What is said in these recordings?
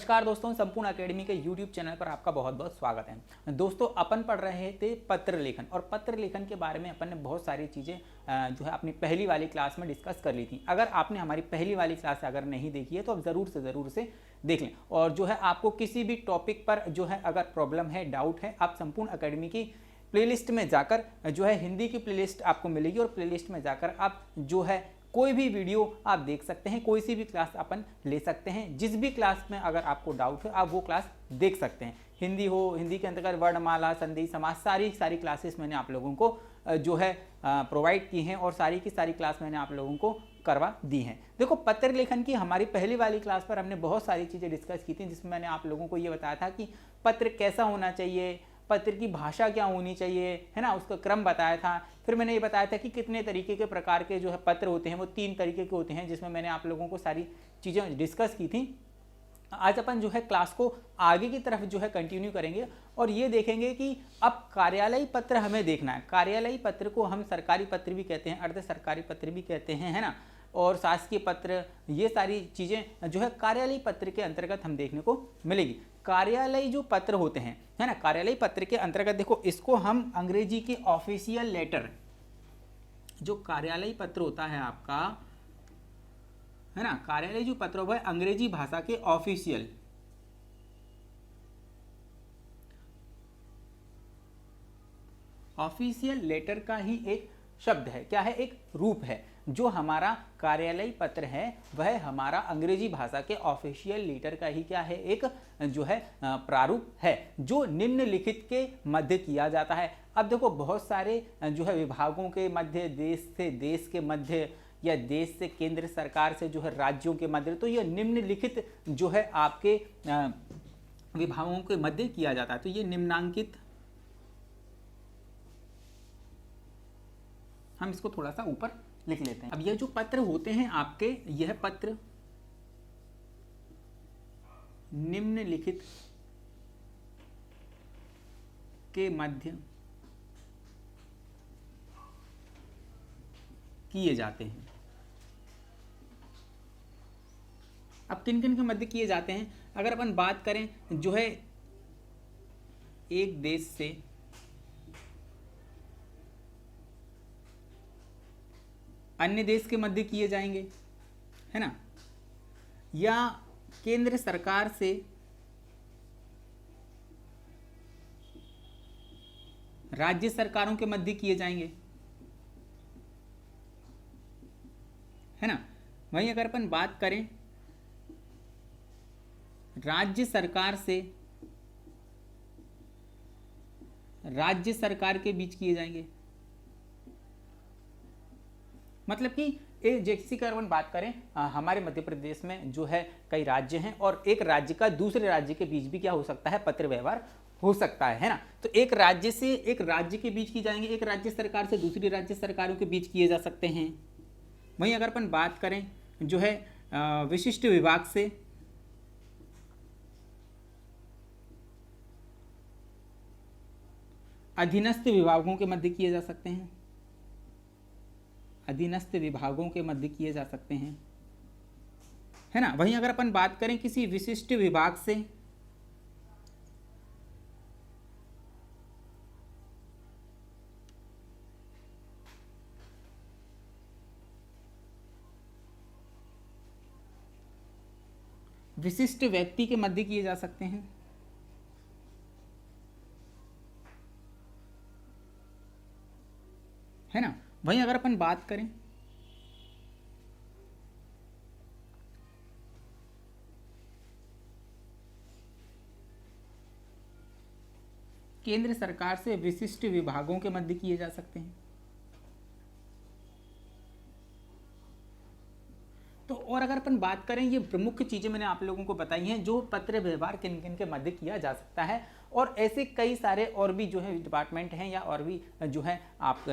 नमस्कार दोस्तों, संपूर्ण एकेडमी के YouTube चैनल पर आपका बहुत बहुत स्वागत है। दोस्तों, अपन पढ़ रहे थे पत्र लेखन और पत्र लेखन के बारे में अपन ने बहुत सारी चीज़ें जो है अपनी पहली वाली क्लास में डिस्कस कर ली थी। अगर आपने हमारी पहली वाली क्लास अगर नहीं देखी है तो आप ज़रूर से देख लें। और जो है आपको किसी भी टॉपिक पर जो है अगर प्रॉब्लम है, डाउट है, आप संपूर्ण एकेडमी की प्लेलिस्ट में जाकर जो है हिंदी की प्लेलिस्ट आपको मिलेगी और प्लेलिस्ट में जाकर आप जो है कोई भी वीडियो आप देख सकते हैं, कोई सी भी क्लास अपन ले सकते हैं। जिस भी क्लास में अगर आपको डाउट है आप वो क्लास देख सकते हैं। हिंदी हो, हिंदी के अंतर्गत वर्णमाला, संधि, समास, सारी क्लासेस मैंने आप लोगों को जो है प्रोवाइड की हैं और सारी की सारी क्लास मैंने आप लोगों को करवा दी हैं। देखो, पत्र लेखन की हमारी पहली वाली क्लास पर हमने बहुत सारी चीज़ें डिस्कस की थी, जिसमें मैंने आप लोगों को ये बताया था कि पत्र कैसा होना चाहिए, पत्र की भाषा क्या होनी चाहिए, है ना, उसका क्रम बताया था। फिर मैंने ये बताया था कि कितने तरीके के प्रकार के जो है पत्र होते हैं, वो 3 तरीके के होते हैं, जिसमें मैंने आप लोगों को सारी चीज़ें डिस्कस की थी। आज अपन जो है क्लास को आगे की तरफ जो है कंटिन्यू करेंगे और ये देखेंगे कि अब कार्यालयी पत्र हमें देखना है। कार्यालयी पत्र को हम सरकारी पत्र भी कहते हैं, अर्ध सरकारी पत्र भी कहते हैं, है ना, और शासकीय पत्र, ये सारी चीज़ें जो है कार्यालयी पत्र के अंतर्गत हम देखने को मिलेगी। कार्यालयी जो पत्र होते हैं, है ना, कार्यालयी पत्र के अंतर्गत देखो, इसको हम अंग्रेजी के ऑफिशियल लेटर, जो कार्यालयी पत्र होता है आपका, है ना, कार्यालयी जो पत्र होगा अंग्रेजी भाषा के ऑफिशियल लेटर का ही एक शब्द है। क्या है? एक रूप है। जो हमारा कार्यालयी पत्र है वह हमारा अंग्रेजी भाषा के ऑफिशियल लेटर का ही क्या है? एक जो है प्रारूप है, जो निम्नलिखित के मध्य किया जाता है। अब देखो, बहुत सारे जो है विभागों के मध्य, देश से देश के मध्य या देश से केंद्र सरकार से जो है राज्यों के मध्य, तो यह निम्नलिखित जो है आपके विभागों के मध्य किया जाता है। तो ये निम्नांकित, हम इसको थोड़ा सा ऊपर लिख लेते हैं। अब ये जो पत्र होते हैं आपके, यह पत्र निम्नलिखित के मध्य किए जाते हैं। अब किन किन के मध्य किए जाते हैं? अगर अपन बात करें जो है एक देश से अन्य देश के मध्य किए जाएंगे, है ना, या केंद्र सरकार से राज्य सरकारों के मध्य किए जाएंगे, है ना। वहीं अगर अपन बात करें राज्य सरकार से राज्य सरकार के बीच किए जाएंगे। मतलब कि जैसी अगर अपन बात करें, हमारे मध्य प्रदेश में जो है कई राज्य हैं और एक राज्य का दूसरे राज्य के बीच भी क्या हो सकता है? पत्र व्यवहार हो सकता है ना। तो एक राज्य से एक राज्य के बीच की जाएंगे, एक राज्य सरकार से दूसरी राज्य सरकारों के बीच किए जा सकते हैं। वहीं अगर अपन बात करें जो है विशिष्ट विभाग से अधीनस्थ विभागों के मध्य किए जा सकते हैं, अधीनस्थ विभागों के मध्य किए जा सकते हैं, है ना। वहीं अगर अपन बात करें किसी विशिष्ट विभाग से विशिष्ट व्यक्ति के मध्य किए जा सकते हैं, है ना। वहीं अगर अपन बात करें केंद्र सरकार से विशिष्ट विभागों के मध्य किए जा सकते हैं। तो और अगर अपन बात करें, ये प्रमुख चीज़ें मैंने आप लोगों को बताई हैं जो पत्र व्यवहार किन किन के मध्य किया जा सकता है। और ऐसे कई सारे और भी जो है डिपार्टमेंट हैं या और भी जो है आप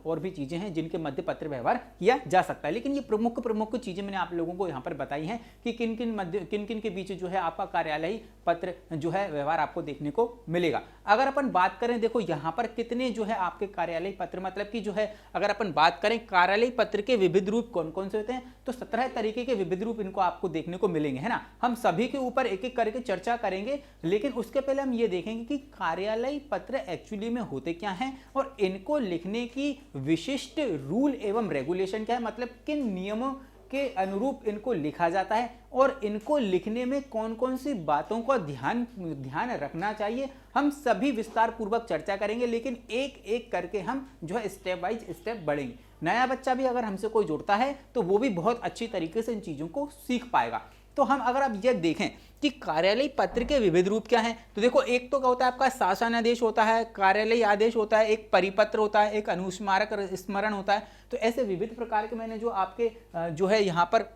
और भी चीज़ें हैं जिनके मध्य पत्र व्यवहार किया जा सकता है। लेकिन ये प्रमुख चीज़ें मैंने आप लोगों को यहाँ पर बताई हैं कि किन किन के बीच जो है आपका कार्यालयी पत्र जो है व्यवहार आपको देखने को मिलेगा। अगर अपन बात करें, देखो यहाँ पर कितने जो है आपके कार्यालयी पत्र, मतलब कि जो है अगर अपन बात करें कार्यालयी पत्र के विविध रूप कौन कौन से होते हैं, तो तो 17 तरीके के विविध रूप इनको आपको देखने को मिलेंगे, है ना। हम सभी के ऊपर एक एक करके चर्चा करेंगे, लेकिन उसके पहले हम ये देखेंगे कि कार्यालय पत्र एक्चुअली में होते क्या हैं और इनको लिखने की विशिष्ट रूल एवं रेगुलेशन क्या है, मतलब किन नियमों के अनुरूप इनको लिखा जाता है और इनको लिखने में कौन कौन सी बातों का ध्यान रखना चाहिए, हम सभी विस्तार पूर्वक चर्चा करेंगे। लेकिन एक एक करके हम जो है स्टेप बाय स्टेप बढ़ेंगे। नया बच्चा भी अगर हमसे कोई जुड़ता है तो वो भी बहुत अच्छी तरीके से इन चीज़ों को सीख पाएगा। तो हम अगर आप ये देखें कि कार्यालय पत्र के विविध रूप क्या हैं, तो देखो एक तो क्या होता है आपका शासन आदेश होता है, कार्यालय आदेश होता है, एक परिपत्र होता है, एक अनुस्मारक स्मरण होता है। तो ऐसे विविध प्रकार के मैंने जो आपके जो है यहाँ पर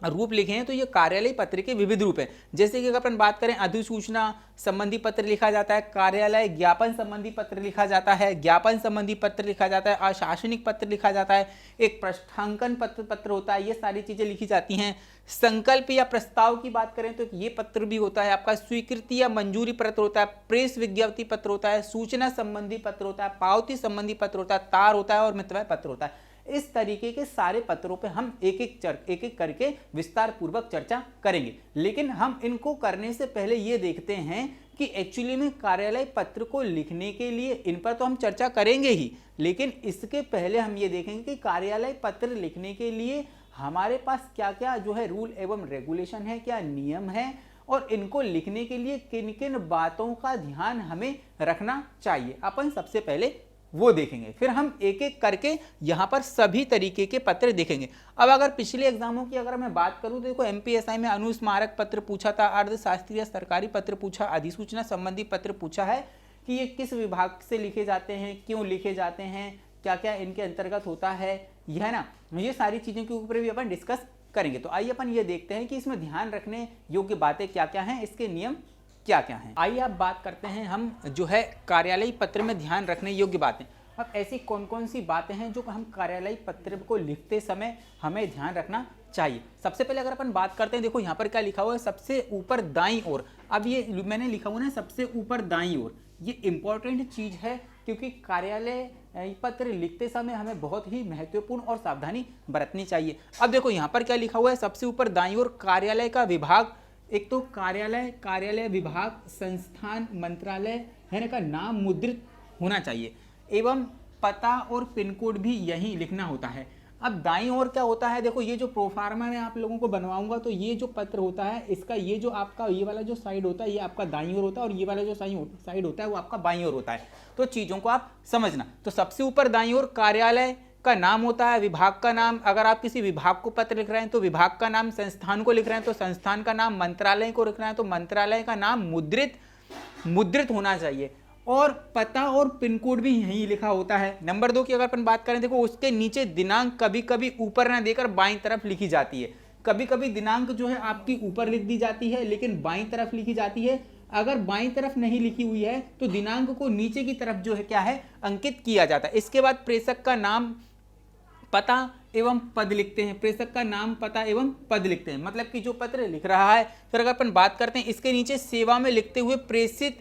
रूप लिखे हैं, तो ये कार्यालय पत्र के विविध रूप हैं। जैसे कि अगर अपन बात करें, अधिसूचना संबंधी पत्र लिखा जाता है, कार्यालय ज्ञापन संबंधी पत्र लिखा जाता है, ज्ञापन संबंधी पत्र लिखा जाता है, अशासनिक पत्र लिखा जाता है, एक पृष्ठांकन पत्र होता है, ये सारी चीजें लिखी जाती हैं। संकल्प या प्रस्ताव की बात करें तो ये पत्र भी होता है आपका, स्वीकृति या मंजूरी पत्र होता है, प्रेस विज्ञप्ति पत्र होता है, सूचना संबंधी पत्र होता है, पावती संबंधी पत्र होता है, तार होता है और मितव्यय पत्र होता है। इस तरीके के सारे पत्रों पे हम एक एक करके विस्तार पूर्वक चर्चा करेंगे। लेकिन हम इनको करने से पहले ये देखते हैं कि एक्चुअली में कार्यालय पत्र को लिखने के लिए इन पर तो हम चर्चा करेंगे ही, लेकिन इसके पहले हम ये देखेंगे कि कार्यालय पत्र लिखने के लिए हमारे पास क्या क्या जो है रूल एवं रेगुलेशन है, क्या नियम है और इनको लिखने के लिए किन किन बातों का ध्यान हमें रखना चाहिए। अपन सबसे पहले वो देखेंगे, फिर हम एक एक करके यहाँ पर सभी तरीके के पत्र देखेंगे। अब अगर पिछले एग्जामों की अगर मैं बात करूँ तो देखो एमपीएसआई में अनुस्मारक पत्र पूछा था, अर्थशास्त्रीय सरकारी पत्र पूछा, अधिसूचना संबंधी पत्र पूछा है कि ये किस विभाग से लिखे जाते हैं, क्यों लिखे जाते हैं, क्या क्या इनके अंतर्गत होता है, यह है ना। ये सारी चीज़ों के ऊपर भी अपन डिस्कस करेंगे। तो आइए अपन ये देखते हैं कि इसमें ध्यान रखने योग्य बातें क्या क्या हैं, इसके नियम क्या क्या हैं। आइए आप बात करते हैं हम जो है कार्यालय पत्र में ध्यान रखने योग्य बातें। अब ऐसी कौन कौन सी बातें हैं जो हम कार्यालय पत्र को लिखते समय हमें ध्यान रखना चाहिए। सबसे पहले अगर अपन बात करते हैं, देखो यहाँ पर क्या लिखा हुआ है, सबसे ऊपर दाईं ओर। अब ये मैंने लिखा हुआ है सबसे ऊपर दाईं ओर, ये इंपॉर्टेंट चीज है क्योंकि कार्यालय पत्र लिखते समय हमें बहुत ही महत्वपूर्ण और सावधानी बरतनी चाहिए। अब देखो यहाँ पर क्या लिखा हुआ है, सबसे ऊपर दाईं ओर कार्यालय का विभाग, एक तो कार्यालय विभाग संस्थान मंत्रालय है ना का नाम मुद्रित होना चाहिए एवं पता और पिन कोड भी यही लिखना होता है। अब दाईं ओर क्या होता है, देखो ये जो प्रोफार्मा मैं आप लोगों को बनवाऊंगा तो ये जो पत्र होता है इसका ये जो आपका ये वाला जो साइड होता है ये आपका दाईं ओर होता है और ये वाला जो साइड होता है वो आपका बाईं ओर होता है। तो चीज़ों को आप समझना। तो सबसे ऊपर दाईं ओर कार्यालय का नाम होता है, विभाग का नाम, अगर आप किसी विभाग को पत्र लिख रहे हैं तो विभाग का नाम, संस्थान को लिख रहे हैं तो संस्थान का नाम, मंत्रालय को लिख रहे हैं तो मंत्रालय का नाम मुद्रित होना चाहिए और पता और पिन कोड भी यहीं लिखा होता है। नंबर 2 की अगर अपन बात करें, देखो उसके नीचे दिनांक कभी कभी ऊपर ना देकर बाईं तरफ लिखी जाती है। कभी कभी दिनांक जो है आपकी ऊपर लिख दी जाती है लेकिन बाईं तरफ लिखी जाती है। अगर बाईं तरफ नहीं लिखी हुई है तो दिनांक को नीचे की तरफ जो है क्या है अंकित किया जाता है। इसके बाद प्रेषक का नाम, पता एवं पद लिखते हैं, प्रेषक का नाम, पता एवं पद लिखते हैं, मतलब कि जो पत्र लिख रहा है। फिर अगर अपन बात करते हैं, इसके नीचे सेवा में लिखते हुए प्रेषित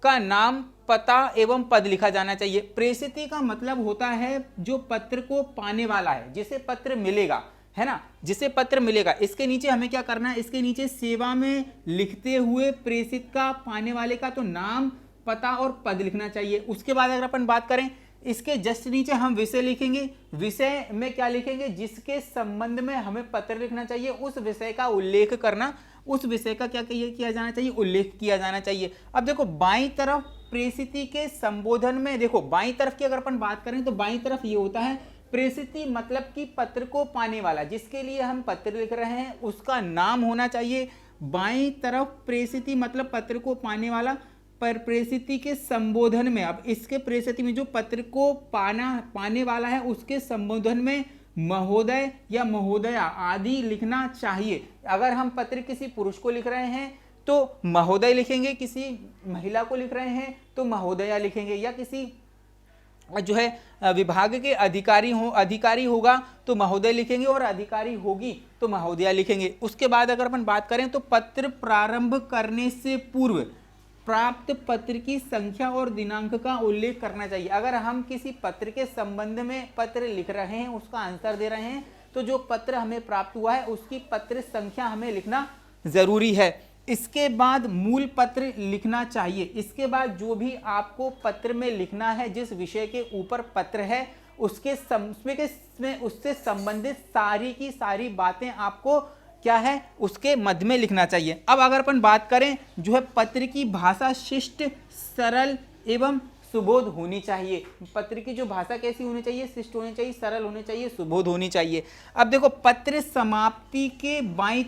का नाम, पता एवं पद लिखा जाना चाहिए। प्रेषित का मतलब होता है जो पत्र को पाने वाला है, जिसे पत्र मिलेगा, है ना, जिसे पत्र मिलेगा। इसके नीचे हमें क्या करना है, इसके नीचे सेवा में लिखते हुए प्रेषित का, पाने वाले का तो नाम, पता और पद लिखना चाहिए। उसके बाद अगर अपन बात करें, इसके जस्ट नीचे हम विषय लिखेंगे। विषय में क्या लिखेंगे, जिसके संबंध में हमें पत्र लिखना चाहिए उस विषय का उल्लेख करना, उस विषय का क्या किया जाना चाहिए, उल्लेख किया जाना चाहिए। अब देखो बाईं तरफ प्रेषिति के संबोधन में, देखो बाईं तरफ की अगर अपन बात करें तो बाईं तरफ ये होता है प्रेषिति मतलब कि पत्र को पाने वाला, जिसके लिए हम पत्र लिख रहे हैं उसका नाम होना चाहिए। बाईं तरफ प्रेषिति मतलब पत्र को पाने वाला, पर प्रेषिति के संबोधन में, अब इसके प्रेषिति में जो पत्र को पाने वाला है उसके संबोधन में महोदय या महोदया आदि लिखना चाहिए। अगर हम पत्र किसी पुरुष को लिख रहे हैं तो महोदय लिखेंगे, किसी महिला को लिख रहे हैं तो महोदया लिखेंगे, या किसी जो है विभाग के अधिकारी होगा तो महोदय लिखेंगे और अधिकारी होगी तो महोदया लिखेंगे। उसके बाद अगर अपन बात करें तो पत्र प्रारंभ करने से पूर्व प्राप्त पत्र की संख्या और दिनांक का उल्लेख करना चाहिए। अगर हम किसी पत्र के संबंध में पत्र लिख रहे हैं, उसका आंसर दे रहे हैं, तो जो पत्र हमें प्राप्त हुआ है उसकी पत्र संख्या हमें लिखना जरूरी है। इसके बाद मूल पत्र लिखना चाहिए। इसके बाद जो भी आपको पत्र में लिखना है, जिस विषय के ऊपर पत्र है उससे संबंधित सारी की सारी बातें आपको क्या है उसके मध्य में लिखना चाहिए। अब अगर अपन बात करें जो है पत्र की भाषा शिष्ट, सरल एवं सुबोध होनी चाहिए। पत्र की जो भाषा कैसी होनी चाहिए? शिष्ट होनी चाहिए, सरल होनी चाहिए, सुबोध होनी चाहिए। अब देखो पत्र समाप्ति के बाईं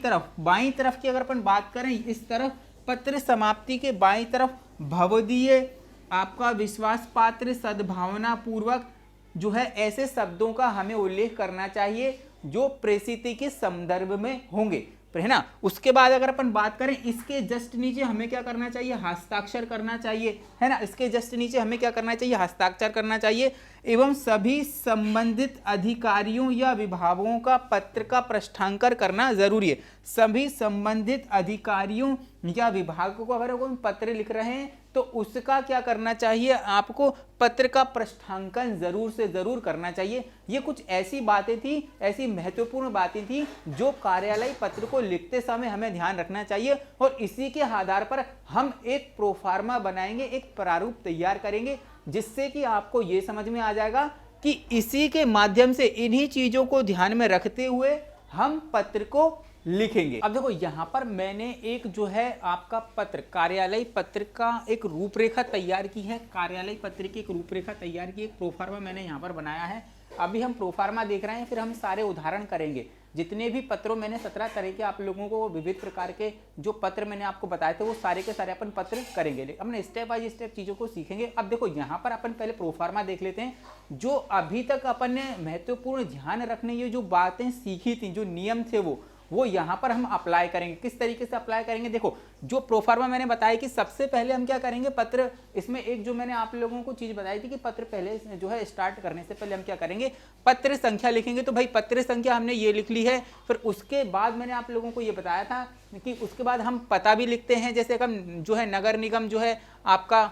तरफ की अगर अपन बात करें, इस तरफ पत्र समाप्ति के बाईं तरफ भवदीय, आपका विश्वास पात्र, सद्भावना पूर्वक जो है ऐसे शब्दों का हमें उल्लेख करना चाहिए जो प्रेषित के संदर्भ में होंगे, है ना। उसके बाद अगर अपन बात करें, इसके जस्ट नीचे हमें क्या करना चाहिए? हस्ताक्षर करना चाहिए, है ना। इसके जस्ट नीचे हमें क्या करना चाहिए? हस्ताक्षर करना चाहिए। एवं सभी संबंधित अधिकारियों या विभागों का पत्र का पृष्ठांकन करना जरूरी है। सभी संबंधित अधिकारियों या विभागों को अगर हम पत्र लिख रहे हैं तो उसका क्या करना चाहिए? आपको पत्र का पृष्ठांकन जरूर से जरूर करना चाहिए। ये कुछ ऐसी बातें थी, ऐसी महत्वपूर्ण बातें थी जो कार्यालय पत्र को लिखते समय हमें ध्यान रखना चाहिए, और इसी के आधार पर हम एक प्रोफार्मा बनाएंगे, एक प्रारूप तैयार करेंगे, जिससे कि आपको ये समझ में आ जाएगा कि इसी के माध्यम से, इन्हीं चीजों को ध्यान में रखते हुए हम पत्र को लिखेंगे। अब देखो यहाँ पर मैंने एक जो है आपका पत्र, कार्यालय पत्र का एक रूपरेखा तैयार की है। कार्यालय पत्र की एक रूपरेखा तैयार की, एक प्रोफार्मा मैंने यहाँ पर बनाया है। अभी हम प्रोफार्मा देख रहे हैं, फिर हम सारे उदाहरण करेंगे। जितने भी पत्रों, मैंने 17 तरह के आप लोगों को विविध प्रकार के जो पत्र मैंने आपको बताए थे वो सारे के सारे अपन पत्र करेंगे। अपने स्टेप बाय स्टेप चीज़ों को सीखेंगे। अब देखो यहाँ पर अपन पहले प्रोफार्मा देख लेते हैं। जो अभी तक अपन ने महत्वपूर्ण ध्यान रखने ये जो बातें सीखी थी, जो नियम थे वो यहाँ पर हम अप्लाई करेंगे। किस तरीके से अप्लाई करेंगे? देखो जो प्रोफार्मा मैंने बताया कि सबसे पहले हम क्या करेंगे, पत्र, इसमें एक जो मैंने आप लोगों को चीज बताई थी कि पत्र पहले जो है स्टार्ट करने से पहले हम क्या करेंगे, पत्र संख्या लिखेंगे। तो भाई पत्र संख्या हमने ये लिख ली है। फिर उसके बाद मैंने आप लोगों को ये बताया था कि उसके बाद हम पता भी लिखते हैं। जैसे हम जो है नगर निगम जो है आपका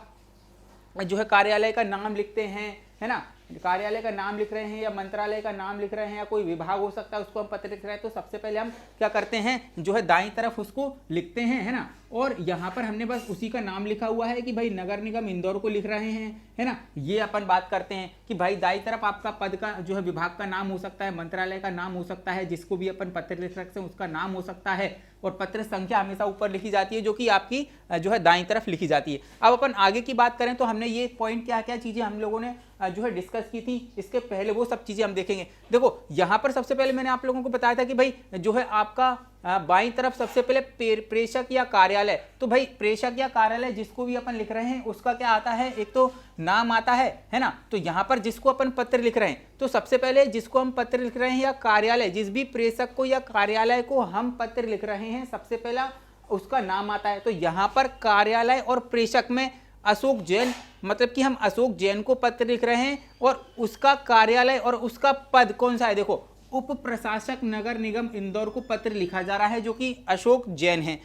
जो है कार्यालय का नाम लिखते हैं, है ना। कार्यालय का नाम लिख रहे हैं या मंत्रालय का नाम लिख रहे हैं या कोई विभाग हो सकता है, उसको हम पत्र लिख रहे हैं, तो सबसे पहले हम क्या करते हैं, जो है दाईं तरफ उसको लिखते हैं, है ना। और यहाँ पर हमने बस उसी का नाम लिखा हुआ है कि भाई नगर निगम इंदौर को लिख रहे हैं, है ना। ये अपन बात करते हैं कि भाई दाईं तरफ आपका पद का जो है विभाग का नाम हो सकता है, मंत्रालय का नाम हो सकता है, जिसको भी अपन पत्र लिख सकते हैं उसका नाम हो सकता है, और पत्र संख्या हमेशा ऊपर लिखी जाती है जो कि आपकी जो है दाईं तरफ लिखी जाती है। अब अपन आगे की बात करें तो हमने ये पॉइंट क्या क्या चीजें हम लोगों ने जो है डिस्कस की थी, इसके पहले वो सब चीजें हम देखेंगे। देखो यहाँ पर सबसे पहले मैंने आप लोगों को बताया था कि भाई जो है आपका बाईं तरफ सबसे पहले प्रेषक या कार्यालय। तो भाई प्रेषक या कार्यालय जिसको भी अपन लिख रहे हैं उसका क्या आता है, एक तो नाम आता है ना। तो यहाँ पर जिसको अपन पत्र लिख रहे हैं, तो सबसे पहले जिसको हम पत्र लिख रहे हैं या कार्यालय, जिस भी प्रेषक को या कार्यालय को हम पत्र लिख रहे हैं, सबसे पहला उसका नाम आता है। तो यहाँ पर कार्यालय और प्रेषक में अशोक जैन, मतलब कि हम अशोक जैन को पत्र लिख रहे हैं, और उसका कार्यालय और उसका पद कौन सा है, देखो उप प्रशासक नगर निगम इंदौर को पत्र लिखा जा रहा है जो कि अशोक जैन है।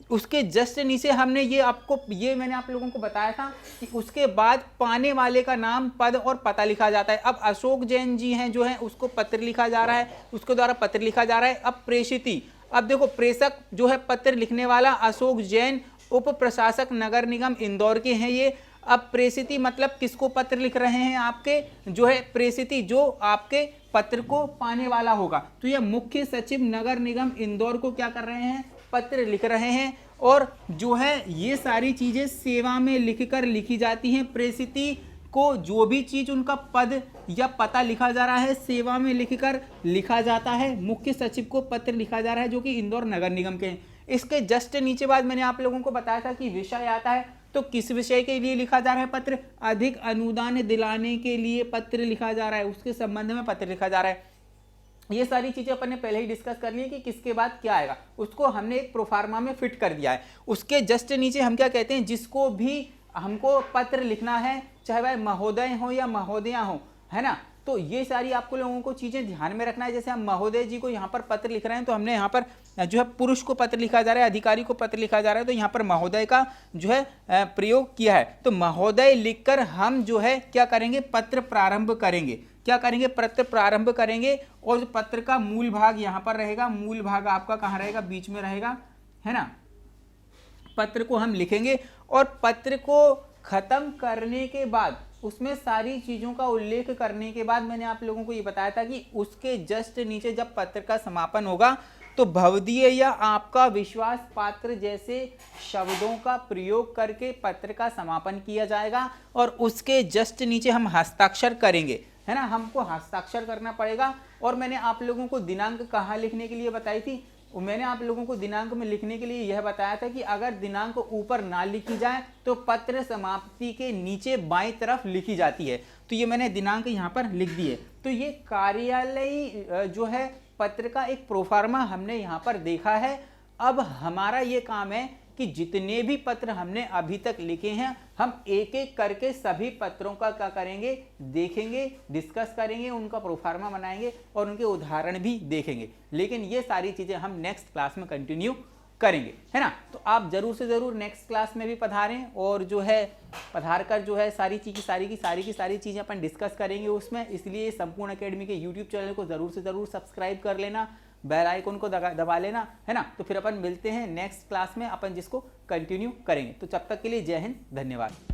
उसके जस्ट नीचे हमने ये मैंने आप लोगों को बताया था कि उसके बाद पाने वाले का नाम, पद और पता लिखा जाता है। अब अशोक जैन जी हैं जो है उसको पत्र लिखा जा रहा है, उसके द्वारा पत्र लिखा जा रहा है। अब प्रेषिती, अब देखो प्रेषक जो है पत्र लिखने वाला अशोक जैन, उप प्रशासक नगर निगम इंदौर के हैं ये। अब प्रेषिती मतलब किसको पत्र लिख रहे हैं, आपके जो है प्रेषिती जो आपके पत्र को पाने वाला होगा। तो यह मुख्य सचिव नगर निगम इंदौर को क्या कर रहे हैं, पत्र लिख रहे हैं। और जो है ये सारी चीजें सेवा में लिखकर लिखी जाती हैं। प्रेषिती को जो भी चीज उनका पद या पता लिखा जा रहा है सेवा में लिखकर लिखा जाता है। मुख्य सचिव को पत्र लिखा जा रहा है जो कि इंदौर नगर निगम के हैं। इसके जस्ट नीचे बाद मैंने आप लोगों को बताया था कि विषय आता है, तो किस विषय के लिए लिखा जा रहा है पत्र, अधिक अनुदान दिलाने के लिए पत्र लिखा जा रहा है, उसके संबंध में पत्र लिखा जा रहा है। ये सारी चीजें अपन ने पहले ही डिस्कस कर ली है कि किसके बाद क्या आएगा, उसको हमने एक प्रोफार्मा में फिट कर दिया है। उसके जस्ट नीचे हम क्या कहते हैं, जिसको भी हमको पत्र लिखना है, चाहे वह महोदय हो या महोदया हो, है ना, तो ये सारी आपको लोगों को चीज़ें ध्यान में रखना है। जैसे हम महोदय जी को यहाँ पर पत्र लिख रहे हैं, तो हमने यहाँ पर जो है पुरुष को पत्र लिखा जा रहा है, अधिकारी को पत्र लिखा जा रहा है, तो यहाँ पर महोदय का जो है प्रयोग किया है। तो महोदय लिखकर हम जो है क्या करेंगे, पत्र प्रारंभ करेंगे। क्या करेंगे, पत्र प्रारंभ करेंगे। और पत्र का मूल भाग यहाँ पर रहेगा, मूल भाग आपका कहाँ रहेगा, बीच में रहेगा, है ना। पत्र को हम लिखेंगे और पत्र को खत्म करने के बाद उसमें सारी चीज़ों का उल्लेख करने के बाद मैंने आप लोगों को ये बताया था कि उसके जस्ट नीचे जब पत्र का समापन होगा तो भवदीय या आपका विश्वास पात्र जैसे शब्दों का प्रयोग करके पत्र का समापन किया जाएगा और उसके जस्ट नीचे हम हस्ताक्षर करेंगे, है ना। हमको हस्ताक्षर करना पड़ेगा। और मैंने आप लोगों को दिनांक कहाँ लिखने के लिए बताई थी, मैंने आप लोगों को दिनांक में लिखने के लिए यह बताया था कि अगर दिनांक ऊपर ना लिखी जाए तो पत्र समाप्ति के नीचे बाईं तरफ लिखी जाती है। तो ये मैंने दिनांक यहाँ पर लिख दिए। तो ये कार्यालय जो है पत्र का एक प्रोफार्मा हमने यहाँ पर देखा है। अब हमारा ये काम है कि जितने भी पत्र हमने अभी तक लिखे हैं हम एक एक करके सभी पत्रों का क्या करेंगे, देखेंगे, डिस्कस करेंगे, उनका प्रोफार्मा बनाएंगे और उनके उदाहरण भी देखेंगे। लेकिन ये सारी चीजें हम नेक्स्ट क्लास में कंटिन्यू करेंगे, है ना। तो आप जरूर से जरूर नेक्स्ट क्लास में भी पधारें और जो है पधार कर जो है सारी चीजें अपन डिस्कस करेंगे उसमें। इसलिए संपूर्ण अकेडमी के यूट्यूब चैनल को जरूर से जरूर सब्सक्राइब कर लेना, बेल आइकन को दबा लेना, है ना। तो फिर अपन मिलते हैं नेक्स्ट क्लास में, अपन जिसको कंटिन्यू करेंगे। तो तब तक के लिए जय हिंद, धन्यवाद।